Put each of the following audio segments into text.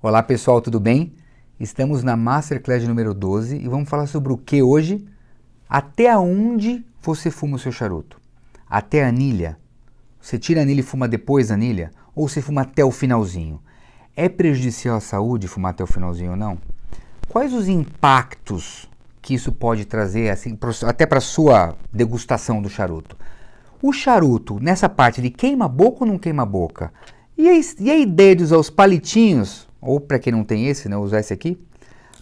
Olá pessoal, tudo bem? Estamos na Masterclass número 12 e vamos falar sobre o que hoje? Até onde você fuma o seu charuto? Até a anilha? Você tira a anilha e fuma depois da anilha? Ou você fuma até o finalzinho? É prejudicial à saúde fumar até o finalzinho ou não? Quais os impactos que isso pode trazer assim, até para a sua degustação do charuto? O charuto, nessa parte, ele queima a boca ou não queima a boca? E a ideia de usar os palitinhos, ou para quem não tem esse, né, usar esse aqui,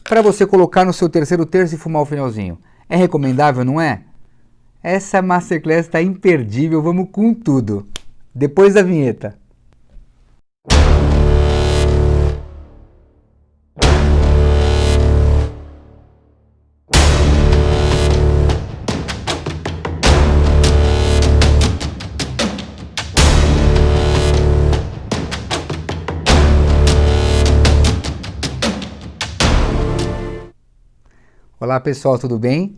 para você colocar no seu terceiro terço e fumar o finalzinho. É recomendável, não é? Essa Masterclass está imperdível, vamos com tudo. Depois da vinheta. Olá pessoal, tudo bem?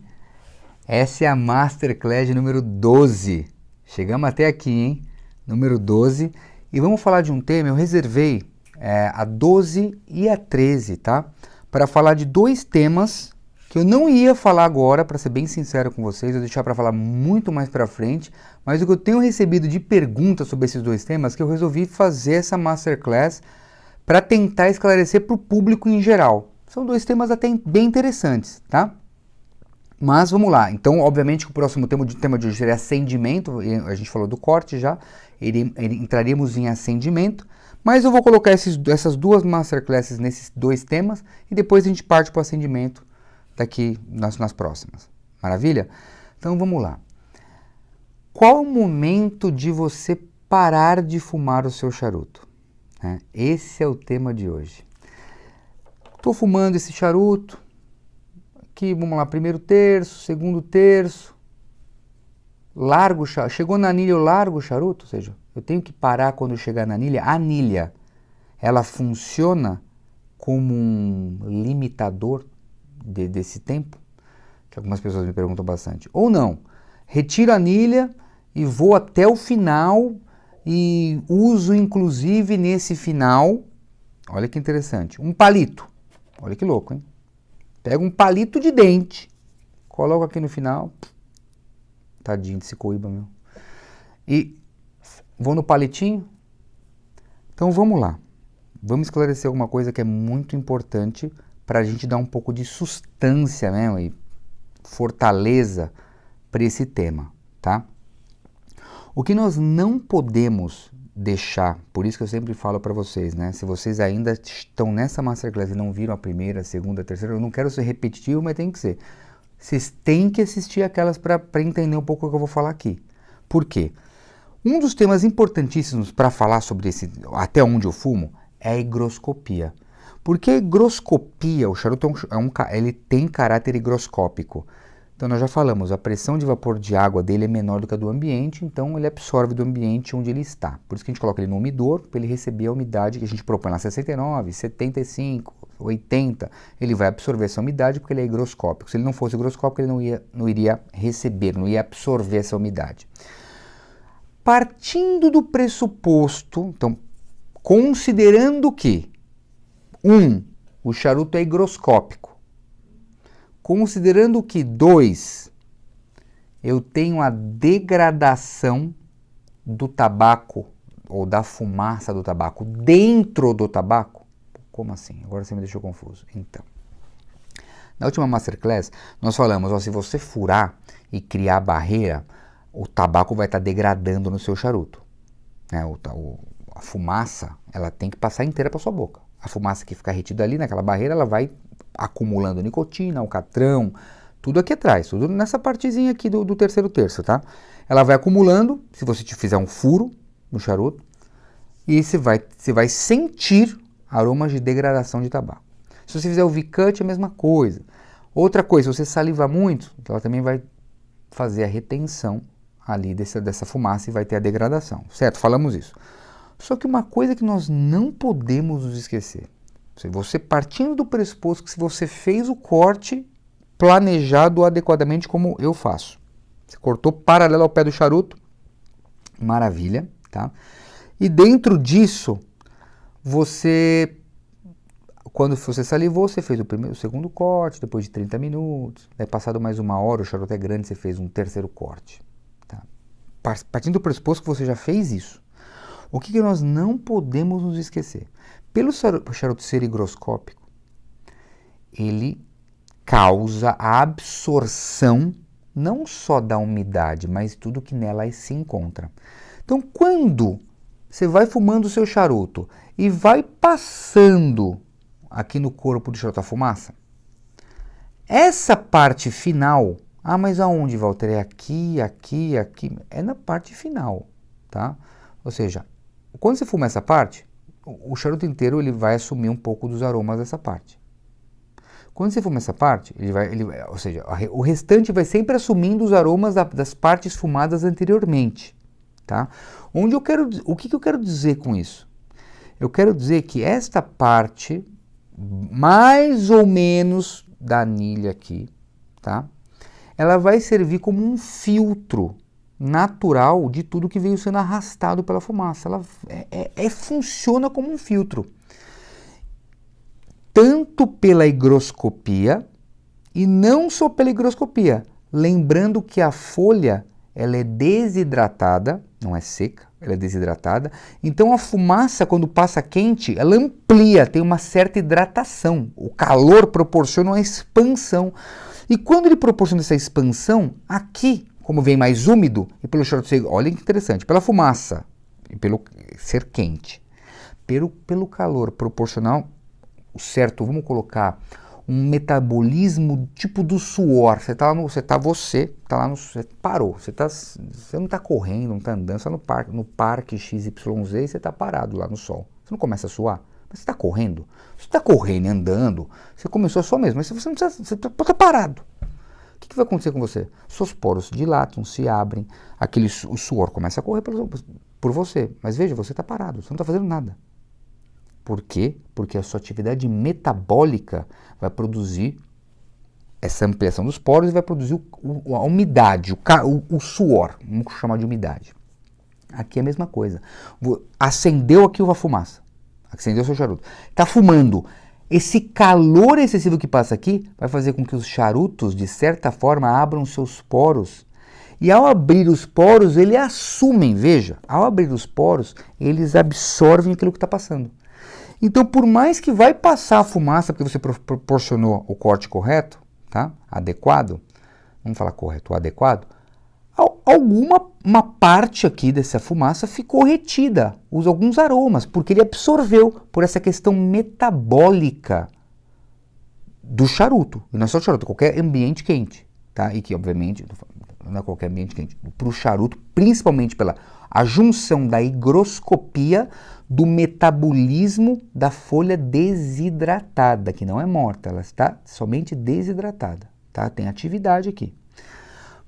Essa é a Masterclass número 12. Chegamos até aqui, hein? Número 12. E vamos falar de um tema, eu reservei a 12 e a 13, tá? Para falar de dois temas que eu não ia falar agora, para ser bem sincero com vocês, eu vou deixar para falar muito mais para frente, mas o que eu tenho recebido de perguntas sobre esses dois temas, que eu resolvi fazer essa Masterclass para tentar esclarecer para o público em geral. São dois temas até bem interessantes, tá? Mas vamos lá. Então, obviamente, o próximo tema de hoje seria acendimento. A gente falou do corte já. Entraríamos em acendimento. Mas eu vou colocar essas duas masterclasses nesses dois temas e depois a gente parte para o acendimento daqui nas próximas. Maravilha? Então, vamos lá. Qual o momento de você parar de fumar o seu charuto? Esse é o tema de hoje. Estou fumando esse charuto, aqui, vamos lá, primeiro terço, segundo terço, largo o charuto, chegou na anilha eu largo o charuto, ou seja, eu tenho que parar quando eu chegar na anilha. A anilha, ela funciona como um limitador desse tempo, que algumas pessoas me perguntam bastante, ou não, retiro a anilha e vou até o final e uso inclusive nesse final, olha que interessante, um palito. Olha que louco, hein? Pega um palito de dente, coloca aqui no final. Tadinho desse coíba, meu. E vou no palitinho. Então vamos lá. Vamos esclarecer alguma coisa que é muito importante para a gente dar um pouco de sustância, né, e fortaleza para esse tema, tá? O que nós não podemos deixar, por isso que eu sempre falo para vocês, né? Se vocês ainda estão nessa Masterclass e não viram a primeira, a segunda, a terceira, eu não quero ser repetitivo, mas tem que ser. Vocês têm que assistir aquelas para entender um pouco o que eu vou falar aqui. Por quê? Um dos temas importantíssimos para falar sobre até onde eu fumo, é a higroscopia. Porque a higroscopia, o charuto ele tem caráter higroscópico. Então nós já falamos, a pressão de vapor de água dele é menor do que a do ambiente, então ele absorve do ambiente onde ele está. Por isso que a gente coloca ele no umidor, para ele receber a umidade que a gente propõe lá, 69, 75, 80, ele vai absorver essa umidade porque ele é higroscópico. Se ele não fosse higroscópico, ele não iria receber, não ia absorver essa umidade. Partindo do pressuposto, então, considerando que, o charuto é higroscópico, considerando que 2, eu tenho a degradação do tabaco ou da fumaça do tabaco dentro do tabaco. Como assim? Agora você me deixou confuso. Então, na última Masterclass, nós falamos, se você furar e criar barreira, o tabaco vai estar degradando no seu charuto. Né? A fumaça, ela tem que passar inteira para sua boca. A fumaça que fica retida ali naquela barreira, ela vai acumulando nicotina, alcatrão, tudo aqui atrás, tudo nessa partezinha aqui do terceiro terço, tá? Ela vai acumulando, se você te fizer um furo no charuto, e você vai sentir aromas de degradação de tabaco. Se você fizer o V-cut, é a mesma coisa. Outra coisa, se você salivar muito, ela também vai fazer a retenção ali dessa fumaça e vai ter a degradação, certo? Falamos isso. Só que uma coisa que nós não podemos nos esquecer, você partindo do pressuposto que se você fez o corte planejado adequadamente como eu faço, você cortou paralelo ao pé do charuto, maravilha, tá? E dentro disso, você quando você salivou, você fez o segundo corte, depois de 30 minutos, daí passado mais 1 hora, o charuto é grande, você fez um terceiro corte. Tá? Partindo do pressuposto que você já fez isso, o que nós não podemos nos esquecer? Pelo charuto ser higroscópico, ele causa a absorção não só da umidade, mas tudo que nela se encontra. Então, quando você vai fumando o seu charuto e vai passando aqui no corpo do charuto a fumaça, essa parte final, mas aonde, Walter? É aqui, aqui, aqui, é na parte final, tá? Ou seja, quando você fuma essa parte, o charuto inteiro ele vai assumir um pouco dos aromas dessa parte. Quando você fuma essa parte, ou seja, o restante vai sempre assumindo os aromas das partes fumadas anteriormente, tá? O que eu quero dizer com isso? Eu quero dizer que esta parte, mais ou menos da anilha aqui, tá? Ela vai servir como um filtro natural de tudo que veio sendo arrastado pela fumaça. Ela funciona como um filtro. Tanto pela higroscopia e não só pela higroscopia. Lembrando que a folha ela é desidratada, não é seca, ela é desidratada. Então a fumaça, quando passa quente, ela amplia, tem uma certa hidratação. O calor proporciona uma expansão. E quando ele proporciona essa expansão, aqui, como vem mais úmido, e pelo charuto seco, olha que interessante, pela fumaça, e pelo ser quente, pelo calor proporcional, certo, vamos colocar um metabolismo tipo do suor. Você parou, você não está correndo, não está andando, você está no parque XYZ e você está parado lá no sol. Você não começa a suar, mas você está correndo. Você está correndo e andando, você começou a suar mesmo, mas você não precisa, você está parado. O que vai acontecer com você? Seus poros dilatam, se abrem, o suor começa a correr por você. Mas veja, você está parado, você não está fazendo nada. Por quê? Porque a sua atividade metabólica vai produzir essa ampliação dos poros e vai produzir a umidade, o suor, vamos chamar de umidade. Aqui é a mesma coisa. Acendeu aqui a fumaça, acendeu o seu charuto, está fumando. Esse calor excessivo que passa aqui vai fazer com que os charutos, de certa forma, abram seus poros. E ao abrir os poros, eles assumem, veja, ao abrir os poros, eles absorvem aquilo que está passando. Então, por mais que vai passar a fumaça, porque você proporcionou o corte correto, tá? Adequado, vamos falar correto, o adequado, uma parte aqui dessa fumaça ficou retida, alguns aromas, porque ele absorveu por essa questão metabólica do charuto. E não é só o charuto, qualquer ambiente quente, tá? E que, obviamente, não é qualquer ambiente quente, para o charuto, principalmente pela a junção da higroscopia do metabolismo da folha desidratada, que não é morta, ela está somente desidratada, tá? Tem atividade aqui.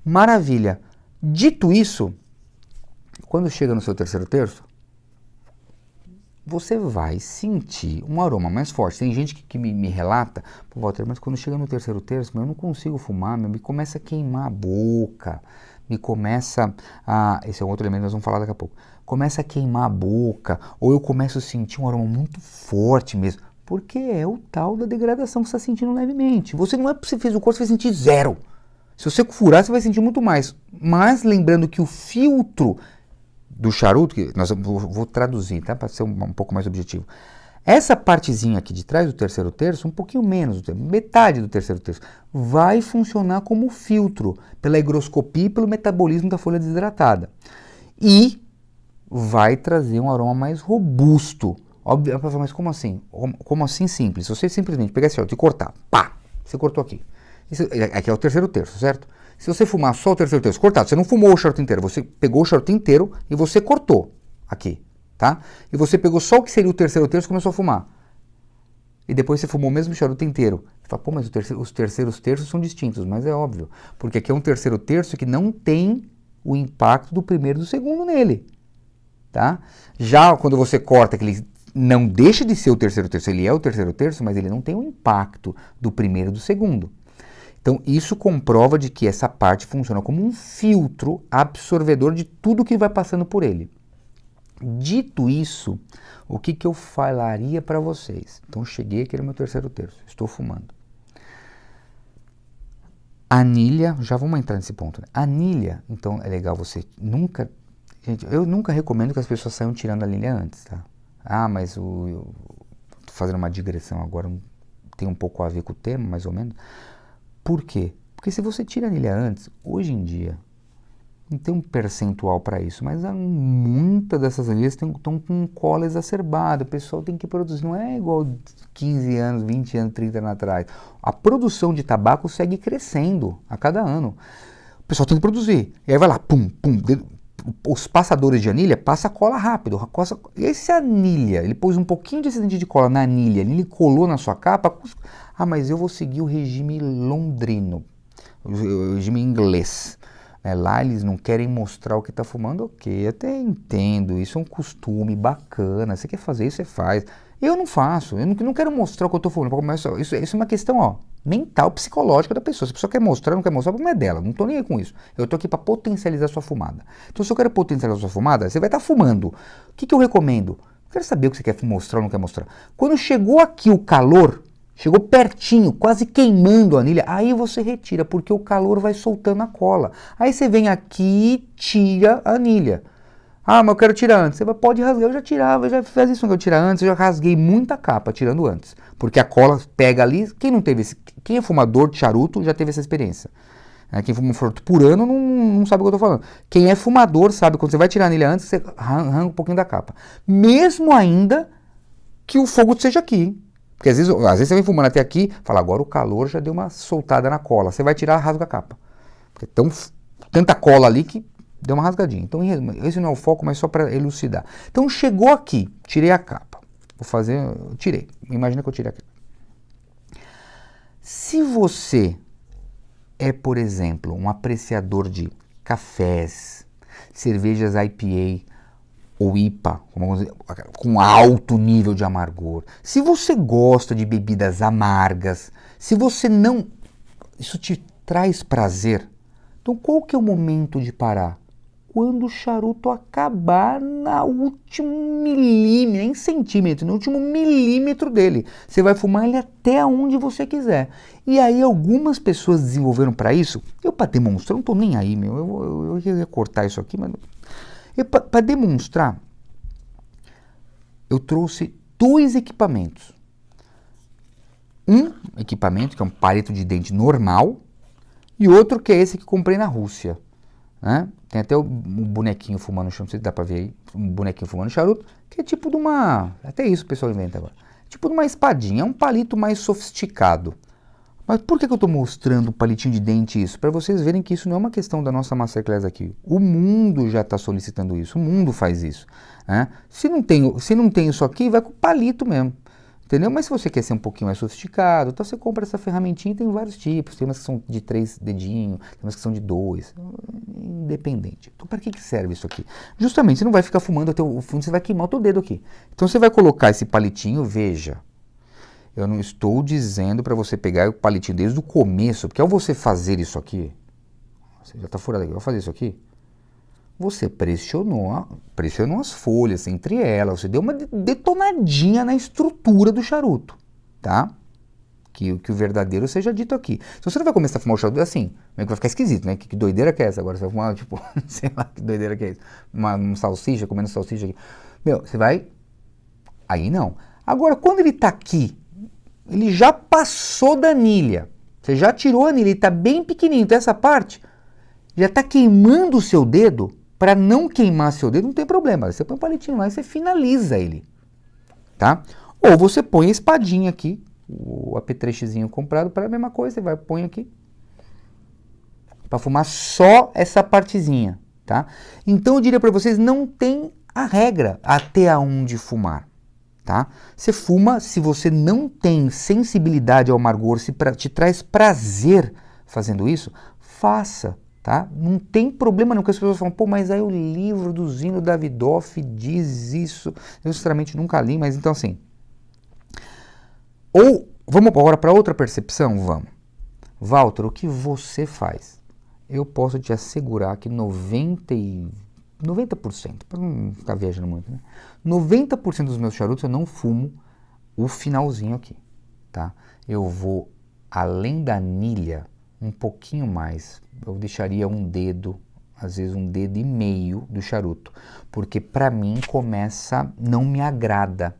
Maravilha! Dito isso, quando chega no seu terceiro terço, você vai sentir um aroma mais forte. Tem gente que me relata, pô, Walter, mas quando chega no terceiro terço, eu não consigo fumar, me começa a queimar a boca, me começa a... Esse é um outro elemento que nós vamos falar daqui a pouco. Começa a queimar a boca, ou eu começo a sentir um aroma muito forte mesmo, porque é o tal da degradação que você está sentindo levemente. Você não é porque você fez o corte, você vai sentir zero. Se você furar, você vai sentir muito mais. Mas lembrando que o filtro do charuto, que vou traduzir, tá? Para ser um pouco mais objetivo. Essa partezinha aqui de trás do terceiro terço, um pouquinho menos, metade do terceiro terço, vai funcionar como filtro pela higroscopia e pelo metabolismo da folha desidratada. E vai trazer um aroma mais robusto. Óbvio, mas como assim? Como assim simples? Se você simplesmente pegar esse charuto e cortar, pá, você cortou aqui. Isso, aqui é o terceiro terço, certo? Se você fumar só o terceiro terço cortado, você não fumou o charuto inteiro, você pegou o charuto inteiro e você cortou aqui, tá? E você pegou só o que seria o terceiro terço e começou a fumar. E depois você fumou o mesmo charuto inteiro. Você fala, pô, mas os terceiros terços são distintos, mas é óbvio, porque aqui é um terceiro terço que não tem o impacto do primeiro e do segundo nele, tá? Já quando você corta, que ele não deixa de ser o terceiro terço, ele é o terceiro terço, mas ele não tem o impacto do primeiro e do segundo. Então, isso comprova de que essa parte funciona como um filtro absorvedor de tudo que vai passando por ele. Dito isso, o que eu falaria para vocês? Então cheguei aqui no meu terceiro terço, estou fumando. Anilha, já vamos entrar nesse ponto, né? Anilha, então é legal você nunca... Gente, eu nunca recomendo que as pessoas saiam tirando a anilha antes, tá? Ah, mas tô fazendo uma digressão agora, tem um pouco a ver com o tema, mais ou menos. Por quê? Porque se você tira a anilha antes, hoje em dia, não tem um percentual para isso, mas muitas dessas anilhas estão com cola exacerbada, o pessoal tem que produzir, não é igual 15 anos, 20 anos, 30 anos atrás. A produção de tabaco segue crescendo a cada ano. O pessoal tem que produzir, e aí vai lá, pum, pum, os passadores de anilha passam a cola rápido. Esse anilha, ele pôs um pouquinho de excedente de cola na anilha, ele colou na sua capa. Ah, mas eu vou seguir o regime londrino, o regime inglês. Lá eles não querem mostrar o que está fumando, ok, até entendo, isso é um costume bacana, você quer fazer isso, você faz. Eu não faço, eu não quero mostrar o que eu estou fumando, mas isso é uma questão mental, psicológica da pessoa. Se a pessoa quer mostrar, não quer mostrar, o problema é dela, não estou nem aí com isso. Eu estou aqui para potencializar a sua fumada. Então se eu quero potencializar a sua fumada, você vai estar fumando. O que eu recomendo? Eu quero saber o que você quer mostrar ou não quer mostrar. Quando chegou aqui o calor, chegou pertinho, quase queimando a anilha, aí você retira, porque o calor vai soltando a cola. Aí você vem aqui e tira a anilha. Ah, mas eu quero tirar antes. Você pode rasgar, eu já tirava, eu já fiz isso que eu tirar antes, eu já rasguei muita capa tirando antes. Porque a cola pega ali, quem é fumador de charuto já teve essa experiência. Quem fuma um charuto por ano não sabe o que eu estou falando. Quem é fumador sabe, quando você vai tirar a anilha antes, você arranca um pouquinho da capa. Mesmo ainda que o fogo seja aqui. Porque às vezes você vem fumando até aqui, fala, agora o calor já deu uma soltada na cola. Você vai tirar, rasga a capa. Porque tanta cola ali que deu uma rasgadinha. Então, esse não é o foco, mas só para elucidar. Então, chegou aqui, tirei a capa. Tirei. Imagina que eu tirei a capa. Se você é, por exemplo, um apreciador de cafés, cervejas IPA ou IPA, com alto nível de amargor, se você gosta de bebidas amargas, se você não... Isso te traz prazer, então qual que é o momento de parar? Quando o charuto acabar no último milímetro, em centímetro, no último milímetro dele. Você vai fumar ele até onde você quiser. E aí algumas pessoas desenvolveram para isso, eu para demonstrar, não estou nem aí, eu ia cortar isso aqui, mas... Para demonstrar, eu trouxe 2 equipamentos. Um equipamento que é um palito de dente normal e outro que é esse que comprei na Rússia. Né? Tem até um bonequinho fumando charuto, não sei se dá pra ver aí, um bonequinho fumando charuto, que é tipo de uma... Até isso o pessoal inventa agora. Tipo de uma espadinha, é um palito mais sofisticado. Mas por que eu estou mostrando o palitinho de dente isso? Para vocês verem que isso não é uma questão da nossa Masterclass aqui. O mundo já está solicitando isso, o mundo faz isso. Né? Se não tem isso aqui, vai com o palito mesmo. Entendeu? Mas se você quer ser um pouquinho mais sofisticado, então você compra essa ferramentinha, tem vários tipos. Tem umas que são de 3 dedinhos, tem umas que são de 2. Independente. Então para que serve isso aqui? Justamente, você não vai ficar fumando até o fundo, você vai queimar o teu dedo aqui. Então você vai colocar esse palitinho, veja. Eu não estou dizendo para você pegar o palitinho desde o começo, porque ao você fazer isso aqui, você já está furado aqui, vai fazer isso aqui, você pressionou as folhas entre elas, você deu uma detonadinha na estrutura do charuto, tá? Que o verdadeiro seja dito aqui. Então você não vai começar a fumar o charuto assim, vai ficar esquisito, né? Que doideira que é essa? Agora você vai fumar, tipo, sei lá, que doideira que é isso? Uma salsicha, comendo salsicha aqui. Você vai... Aí não. Agora, quando ele tá aqui, ele já passou da anilha. Você já tirou a anilha, ele está bem pequenininho. Então essa parte já está queimando o seu dedo. Para não queimar seu dedo, não tem problema. Você põe um palitinho lá e você finaliza ele. Tá? Ou você põe a espadinha aqui, o apetrechezinho comprado para a mesma coisa. Você põe aqui. Para fumar só essa partezinha. Tá? Então eu diria para vocês, não tem a regra até onde fumar. Tá? Você fuma, se você não tem sensibilidade ao amargor, se te traz prazer fazendo isso, faça, tá? Não tem problema não, porque as pessoas falam, pô, mas aí o livro do Zino Davidoff diz isso, eu sinceramente nunca li, mas então assim, ou, vamos agora para outra percepção, vamos. Walter, o que você faz? Eu posso te assegurar que 90%, para não ficar viajando muito, né? 90% dos meus charutos eu não fumo o finalzinho aqui, tá? Eu vou, além da anilha, um pouquinho mais. Eu deixaria um dedo, às vezes um dedo e meio do charuto, porque para mim não me agrada,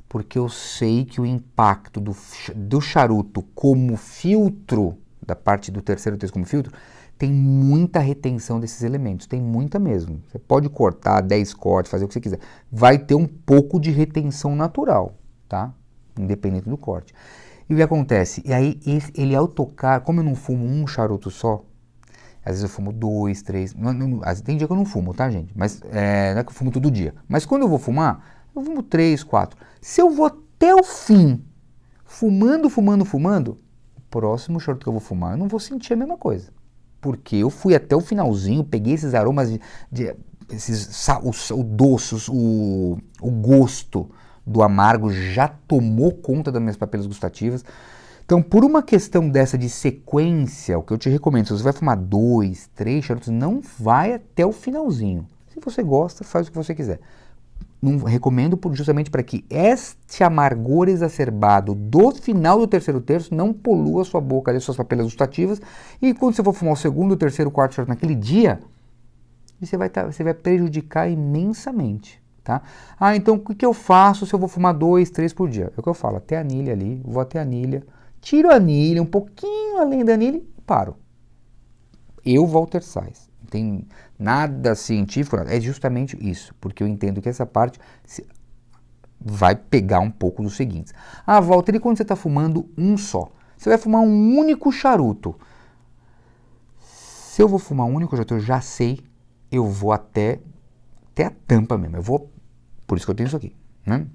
porque eu sei que o impacto do charuto como filtro, da parte do terceiro terço como filtro, tem muita retenção desses elementos, tem muita mesmo. Você pode cortar 10 cortes, fazer o que você quiser. Vai ter um pouco de retenção natural, tá? Independente do corte. E o que acontece? E aí, ele ao tocar, como eu não fumo um charuto só, às vezes eu fumo 2, 3, tem dia que eu não fumo, tá, gente? Mas não é que eu fumo todo dia. Mas quando eu vou fumar, eu fumo 3, 4. Se eu vou até o fim, fumando, o próximo charuto que eu vou fumar, eu não vou sentir a mesma coisa. Porque eu fui até o finalzinho, peguei esses aromas, o doce, o gosto do amargo já tomou conta das minhas papilas gustativas. Então, por uma questão dessa de sequência, o que eu te recomendo, se você vai fumar 2, 3 charutos, não vai até o finalzinho. Se você gosta, faz o que você quiser. Não recomendo justamente para que este amargor exacerbado do final do terceiro terço não polua sua boca, as suas papilas gustativas, e quando você for fumar o segundo, terceiro, quarto charuto naquele dia, você vai prejudicar imensamente, tá? Ah, então o que eu faço se eu vou fumar 2, 3 por dia? É o que eu falo, até a anilha ali, vou até a anilha, tiro a anilha, um pouquinho além da anilha e paro. Eu, Walter Sais. Não tem nada científico, é justamente isso, porque eu entendo que essa parte vai pegar um pouco dos seguintes. Ah, Walter, e quando você está fumando um só? Você vai fumar um único charuto. Se eu vou fumar um único charuto, eu já sei, eu vou até a tampa mesmo. Por isso que eu tenho isso aqui, né?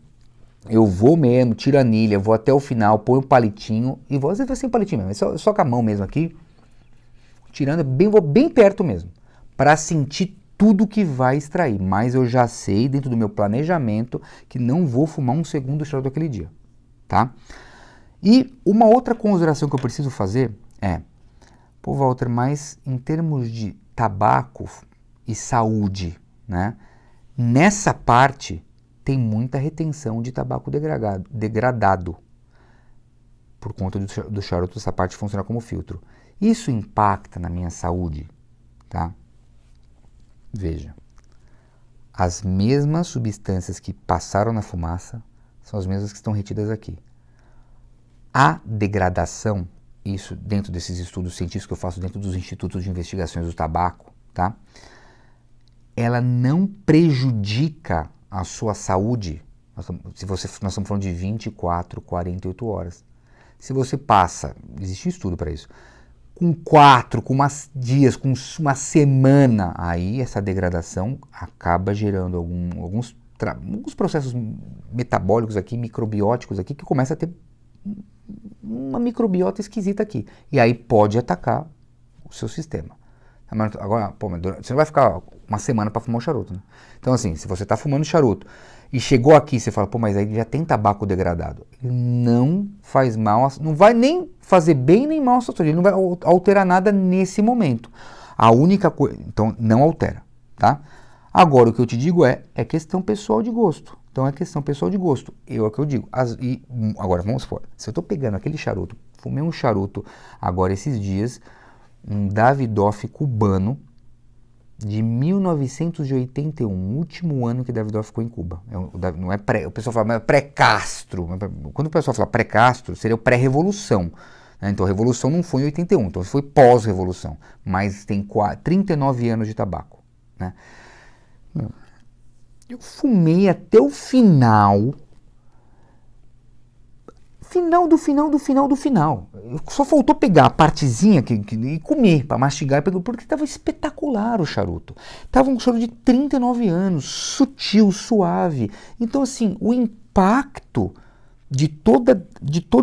Eu vou mesmo, tiro a anilha, vou até o final, ponho o palitinho e às vezes vai sem palitinho mesmo, só com a mão mesmo aqui, tirando, vou bem perto mesmo, para sentir tudo que vai extrair. Mas eu já sei, dentro do meu planejamento, que não vou fumar um segundo charuto aquele dia, tá? E uma outra consideração que eu preciso fazer é, pô, Walter, mas em termos de tabaco e saúde, né? Nessa parte tem muita retenção de tabaco degradado por conta do charuto, essa parte funciona como filtro. Isso impacta na minha saúde, tá? Veja, as mesmas substâncias que passaram na fumaça são as mesmas que estão retidas aqui. A degradação, isso dentro desses estudos científicos que eu faço dentro dos institutos de investigações do tabaco, tá? Ela não prejudica a sua saúde, nós estamos falando de 24, 48 horas. Se você passa, existe um estudo para isso, com 4, com dias, com uma semana, aí essa degradação acaba gerando alguns processos metabólicos aqui, microbióticos aqui, que começa a ter uma microbiota esquisita aqui. E aí pode atacar o seu sistema. Agora, pô, você não vai ficar uma semana para fumar um charuto, né? Então, assim, se você está fumando charuto e chegou aqui, você fala, pô, mas aí já tem tabaco degradado. Ele não faz mal, não vai nem fazer bem nem mal à sua saúde, ele não vai alterar nada nesse momento. A única coisa, então, não altera, tá? Agora, o que eu te digo é questão pessoal de gosto. Então, é questão pessoal de gosto. É o que eu digo. Agora, vamos supor, se eu estou pegando aquele charuto, fumei um charuto agora esses dias, um Davidoff cubano de 1981, o último ano que Davidoff ficou em Cuba. Não é o pessoal fala, mas é pré-Castro. Quando o pessoal fala pré-Castro, seria o pré-revolução. Né? Então a revolução não foi em 81, então foi pós-revolução. Mas tem 39 anos de tabaco. Né? Eu fumei até o final. Do final. Só faltou pegar a partezinha e comer, para mastigar, porque estava espetacular o charuto. Estava um charuto de 39 anos, sutil, suave. Então, assim, o impacto de toda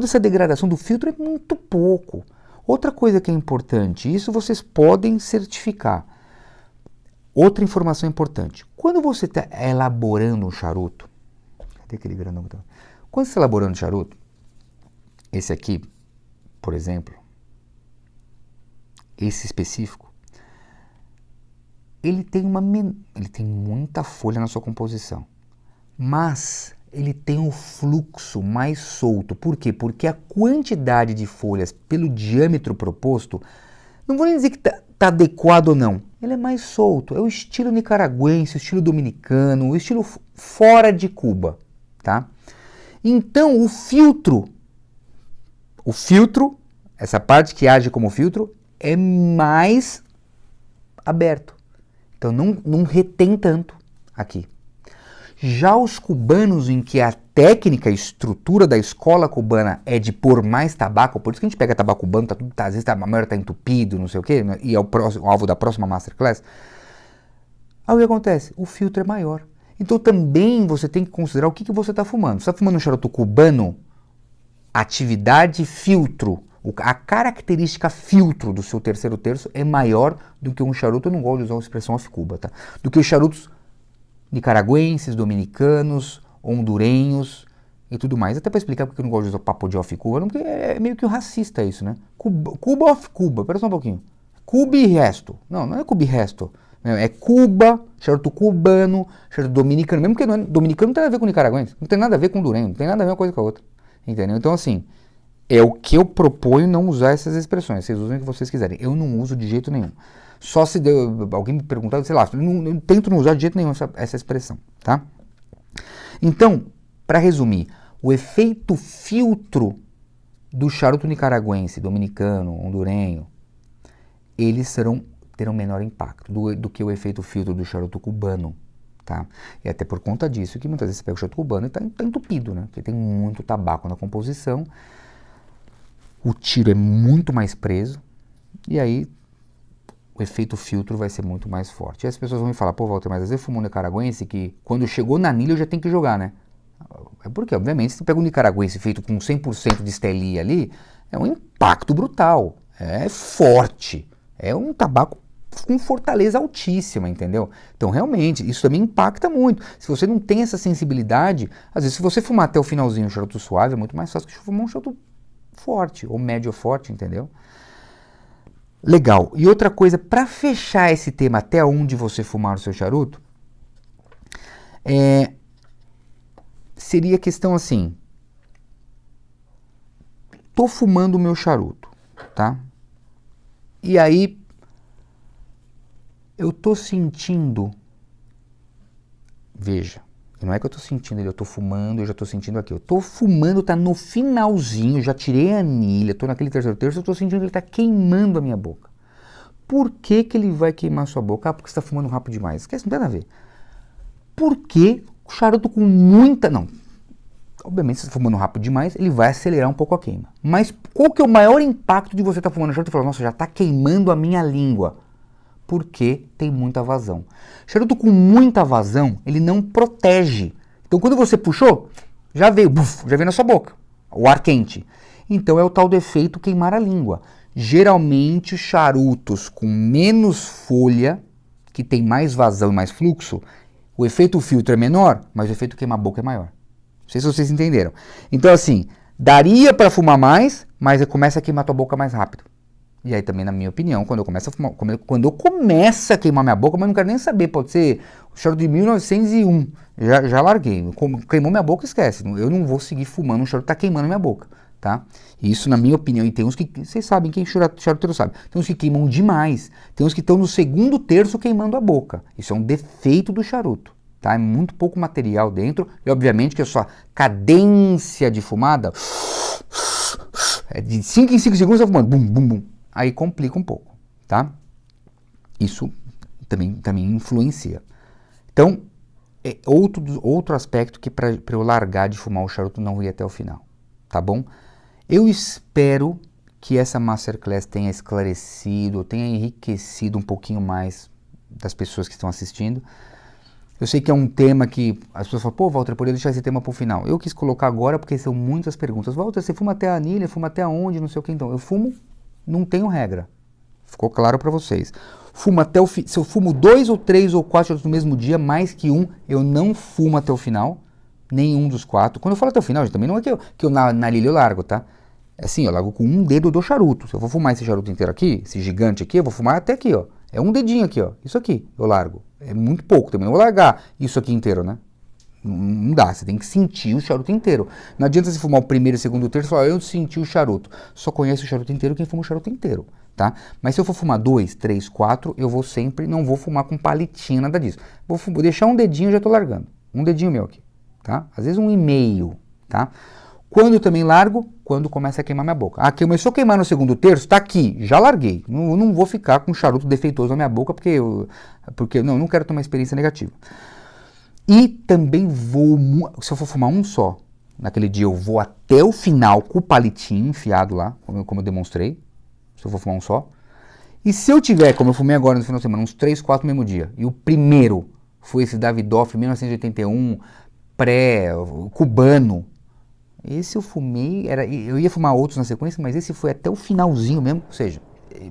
essa degradação do filtro é muito pouco. Outra coisa que é importante, isso vocês podem certificar. Outra informação importante. Quando você está elaborando um charuto, cadê aquele grandão? Quando você está elaborando um charuto, esse aqui, por exemplo, esse específico, ele tem muita folha na sua composição, mas ele tem um fluxo mais solto. Por quê? Porque a quantidade de folhas pelo diâmetro proposto, não vou nem dizer que tá adequado ou não, ele é mais solto, é o estilo nicaragüense, o estilo dominicano, o estilo fora de Cuba, tá? Então o filtro, essa parte que age como filtro, é mais aberto. Então não retém tanto aqui. Já os cubanos, em que a técnica, a estrutura da escola cubana é de pôr mais tabaco, por isso que a gente pega tabaco cubano, às vezes a maioria está entupido, não sei o quê, e é o alvo da próxima Masterclass. Aí o que acontece? O filtro é maior. Então também você tem que considerar o que você está fumando. Você está fumando um charuto cubano, atividade filtro, a característica filtro do seu terceiro terço é maior do que um charuto, eu não gosto de usar a expressão off-Cuba, tá? Do que os charutos nicaragüenses, dominicanos, hondurenhos e tudo mais. Até para explicar porque eu não gosto de usar papo de off-Cuba, porque é meio que racista isso, né? Cuba off-Cuba, pera só um pouquinho. Cuba e resto. Não é Cuba e resto. É Cuba, charuto cubano, charuto dominicano, mesmo que dominicano não tem nada a ver com nicaragüense, não tem nada a ver com hondurenho, não tem nada a ver uma coisa com a outra. Entendeu? Então assim, é o que eu proponho não usar essas expressões. Vocês usam o que vocês quiserem. Eu não uso de jeito nenhum. Só se alguém me perguntar, sei lá, eu tento não usar de jeito nenhum essa expressão, tá? Então, para resumir, o efeito filtro do charuto nicaragüense, dominicano, hondurenho, eles terão menor impacto do que o efeito filtro do charuto cubano, tá? E até por conta disso que muitas vezes você pega o charuto cubano e tá entupido, né? Porque tem muito tabaco na composição, o tiro é muito mais preso, e aí o efeito filtro vai ser muito mais forte. E as pessoas vão me falar, pô, Walter, mas às vezes fumou um nicaragüense que quando chegou na anilha eu já tenho que jogar, né? É porque, obviamente, se você pega um nicaragüense feito com 100% de estelia ali, é um impacto brutal, é forte, é um tabaco com fortaleza altíssima, entendeu? Então, realmente, isso também impacta muito. Se você não tem essa sensibilidade, às vezes, se você fumar até o finalzinho um charuto suave, é muito mais fácil que fumar um charuto forte, ou médio forte, entendeu? Legal. E outra coisa, para fechar esse tema até onde você fumar o seu charuto, seria a questão assim, tô fumando o meu charuto, tá? E aí, eu tô sentindo, veja, não é que eu tô sentindo ele, eu tô fumando, eu já tô sentindo aqui, eu tô fumando, tá no finalzinho, já tirei a anilha, tô naquele terceiro terço, eu tô sentindo que ele tá queimando a minha boca. Por que que ele vai queimar a sua boca? Ah, porque você tá fumando rápido demais. Esquece, não tem nada a ver. Porque o charuto com muita... Não, obviamente se você tá fumando rápido demais, ele vai acelerar um pouco a queima. Mas qual que é o maior impacto de você estar fumando charuto e falar, nossa, já tá queimando a minha língua? Porque tem muita vazão. Charuto com muita vazão, ele não protege. Então quando você puxou, já veio na sua boca, o ar quente. Então é o tal do efeito queimar a língua. Geralmente os charutos com menos folha, que tem mais vazão e mais fluxo, o efeito filtro é menor, mas o efeito queima-boca é maior. Não sei se vocês entenderam. Então assim, daria para fumar mais, mas começa a queimar tua boca mais rápido. E aí também, na minha opinião, quando eu começo a queimar minha boca, mas não quero nem saber, pode ser o charuto de 1901, já larguei, queimou minha boca, esquece, eu não vou seguir fumando um charuto que está queimando minha boca, tá? Isso, na minha opinião, e tem uns que, vocês sabem, quem charuteiro sabe, tem uns que queimam demais, tem uns que estão no segundo terço queimando a boca, isso é um defeito do charuto, tá? É muito pouco material dentro, e obviamente que a sua cadência de fumada é de 5 em 5 segundos, você tá fumando, bum, bum, bum. Aí complica um pouco, tá? Isso também influencia. Então, é outro aspecto que para eu largar de fumar o charuto não ir até o final, tá bom? Eu espero que essa Masterclass tenha esclarecido, tenha enriquecido um pouquinho mais das pessoas que estão assistindo. Eu sei que é um tema que as pessoas falam, pô, Walter, eu poderia deixar esse tema para o final. Eu quis colocar agora porque são muitas perguntas. Walter, você fuma até a anilha, fuma até onde, não sei o que. Então, eu fumo, não tenho regra. Ficou claro para vocês. Fumo até se eu fumo 2 ou 3 ou 4 charutos no mesmo dia, mais que um, eu não fumo até o final. Nenhum dos 4. Quando eu falo até o final, também não é que eu na anilha eu largo, tá? É assim, eu largo com um dedo do charuto. Se eu vou fumar esse charuto inteiro aqui, esse gigante aqui, eu vou fumar até aqui, ó. É um dedinho aqui, ó. Isso aqui eu largo. É muito pouco também. Não vou largar isso aqui inteiro, né? Não dá, você tem que sentir o charuto inteiro. Não adianta você fumar o primeiro, o segundo, o terceiro e falar, eu senti o charuto. Só conhece o charuto inteiro quem fuma o charuto inteiro, tá? Mas se eu for fumar 2, 3, 4, eu vou sempre, não vou fumar com palitinho, nada disso. Vou deixar um dedinho e já tô largando. Um dedinho meu aqui, tá? Às vezes 1,5, tá? Quando eu também largo? Quando começa a queimar minha boca. Ah, começou a queimar no segundo terço, tá aqui, já larguei. Não vou ficar com charuto defeituoso na minha boca porque não quero ter uma experiência negativa. E também se eu for fumar um só, naquele dia eu vou até o final com o palitinho enfiado lá, como eu demonstrei, se eu for fumar um só. E se eu tiver, como eu fumei agora no final de semana, uns 3, 4 no mesmo dia, e o primeiro foi esse Davidoff 1981, pré-cubano, esse eu fumei, eu ia fumar outros na sequência, mas esse foi até o finalzinho mesmo, ou seja,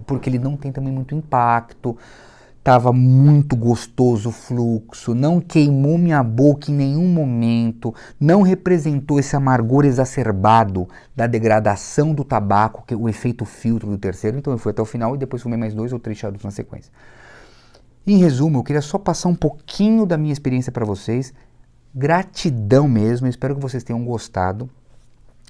porque ele não tem também muito impacto, tava muito gostoso o fluxo, não queimou minha boca em nenhum momento, não representou esse amargor exacerbado da degradação do tabaco, que é o efeito filtro do terceiro, então eu fui até o final e depois fumei mais 2 ou 3 charutos na sequência. Em resumo, eu queria só passar um pouquinho da minha experiência para vocês, gratidão mesmo, eu espero que vocês tenham gostado.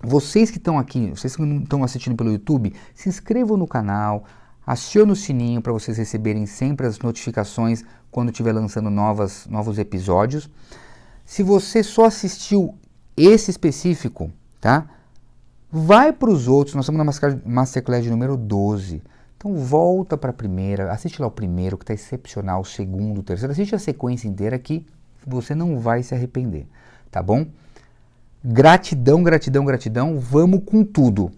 Vocês que estão aqui, vocês que não estão assistindo pelo YouTube, se inscrevam no canal, acione o sininho para vocês receberem sempre as notificações quando estiver lançando novos episódios. Se você só assistiu esse específico, tá? Vai para os outros, nós estamos na Masterclass número 12. Então volta para a primeira, assiste lá o primeiro que está excepcional, o segundo, o terceiro, assiste a sequência inteira que você não vai se arrepender, tá bom? Gratidão, gratidão, gratidão, vamos com tudo.